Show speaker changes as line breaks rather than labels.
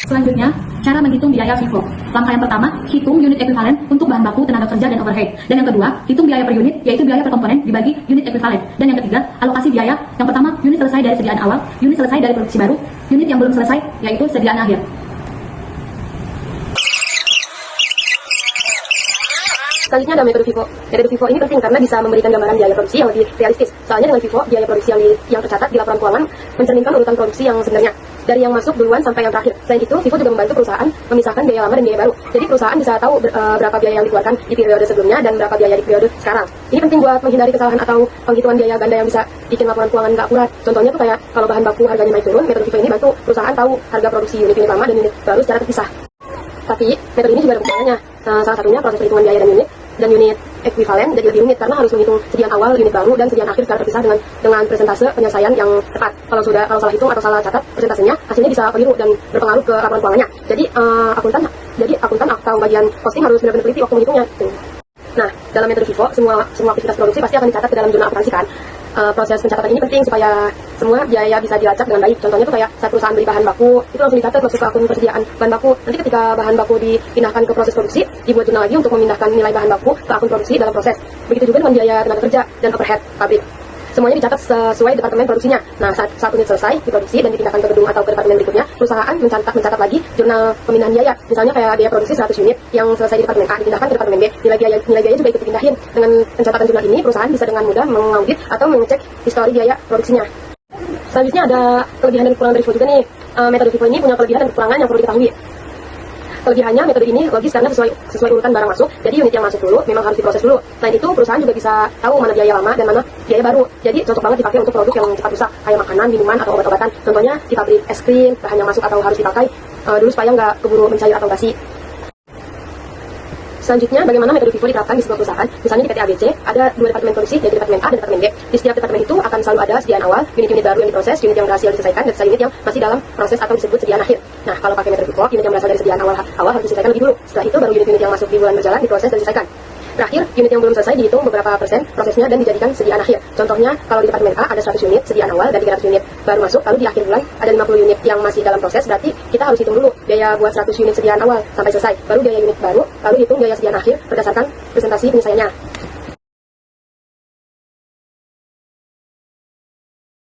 Selanjutnya, cara menghitung biaya FIFO. Langkah yang pertama, hitung unit ekuivalen untuk bahan baku, tenaga kerja, dan overhead. Dan yang kedua, hitung biaya per unit, yaitu biaya per komponen dibagi unit ekuivalen. Dan yang ketiga, alokasi biaya. Yang pertama, unit selesai dari sediaan awal, unit selesai dari produksi baru, unit yang belum selesai, yaitu sediaan akhir.
Selanjutnya ada metode FIFO. Metode FIFO ini penting karena bisa memberikan gambaran biaya produksi yang lebih realistis. Soalnya dengan FIFO, biaya produksi yang tercatat di laporan keuangan mencerminkan urutan produksi yang sebenarnya, dari yang masuk duluan sampai yang terakhir. Selain itu, FIFO juga membantu perusahaan memisahkan biaya lama dan biaya baru. Jadi perusahaan bisa tahu berapa biaya yang dikeluarkan di periode sebelumnya dan berapa biaya di periode sekarang. Ini penting buat menghindari kesalahan atau penghitungan biaya ganda yang bisa bikin laporan keuangan nggak akurat. Contohnya tuh kayak kalau bahan baku harganya naik turun, metode FIFO ini bantu perusahaan tahu harga produksi unit-unit lama dan unit baru secara terpisah. Tapi metode ini juga ada kekurangannya. Salah satunya proses perhitungan biaya dan unit ekuivalen jadi lebih rumit karena harus menghitung sediaan awal, unit baru, dan sediaan akhir secara terpisah dengan presentase penyelesaian yang tepat. Kalau salah hitung atau salah catat presentasenya, hasilnya bisa keliru dan berpengaruh ke laporan keuangannya. Jadi akuntan atau bagian costing harus benar-benar teliti waktu menghitungnya. Nah, dalam metode FIFO, semua aktivitas produksi pasti akan dicatat ke dalam jurnal akuntansi kan. Proses pencatatan ini penting supaya semua biaya bisa dilacak dengan baik. Contohnya tuh kayak saat perusahaan beli bahan baku, itu langsung dicatat masuk ke akun persediaan bahan baku. Nanti ketika bahan baku dipindahkan ke proses produksi, dibuat jurnal lagi untuk memindahkan nilai bahan baku ke akun produksi dalam proses. Begitu juga dengan biaya tenaga kerja dan overhead pabrik. Semuanya dicatat sesuai departemen produksinya. Nah, saat unit selesai diproduksi dan dipindahkan ke gedung atau ke departemen berikutnya, perusahaan mencatat lagi jurnal pemindahan biaya. Misalnya kayak biaya produksi 100 unit yang selesai di departemen A dipindahkan ke departemen B. Nilai biaya juga ikut dipindahin. Dengan pencatatan jurnal ini, perusahaan bisa dengan mudah mengaudit atau mengecek histori biaya produksinya. Selanjutnya ada kelebihan dan kekurangan dari FIFO juga nih. Metode FIFO ini punya kelebihan dan kekurangan yang perlu diketahui. Kelebihannya, metode ini logis karena sesuai urutan barang masuk. Jadi unit yang masuk dulu memang harus diproses dulu. Selain itu, perusahaan juga bisa tahu mana biaya lama dan mana biaya baru. Jadi cocok banget dipakai untuk produk yang cepat rusak, kayak makanan, minuman, atau obat-obatan. Contohnya di pabrik es krim, bahan yang masuk atau harus dipakai dulu supaya nggak keburu mencair atau basi. Selanjutnya, bagaimana metode FIFO diterapkan di sebuah perusahaan? Misalnya di PT ABC, ada 2 departemen produksi, yaitu departemen A dan departemen B. Di setiap departemen itu akan selalu ada sediaan awal, unit-unit baru yang diproses, unit yang berhasil diselesaikan, dan sisa unit yang masih dalam proses atau disebut sediaan akhir. Nah, kalau pakai metode FIFO, unit yang berasal dari sediaan awal harus diselesaikan lebih dulu. Setelah itu, baru unit-unit yang masuk di bulan berjalan diproses dan diselesaikan. Terakhir, unit yang belum selesai dihitung beberapa persen prosesnya dan dijadikan sediaan akhir. Contohnya, kalau di departemen A ada 100 unit sediaan awal dan 300 unit baru masuk, lalu di akhir bulan ada 50 unit yang masih dalam proses, berarti kita harus hitung dulu biaya buat 100 unit sediaan awal sampai selesai, baru biaya unit baru, lalu hitung biaya sediaan akhir berdasarkan presentasi penyelesaiannya.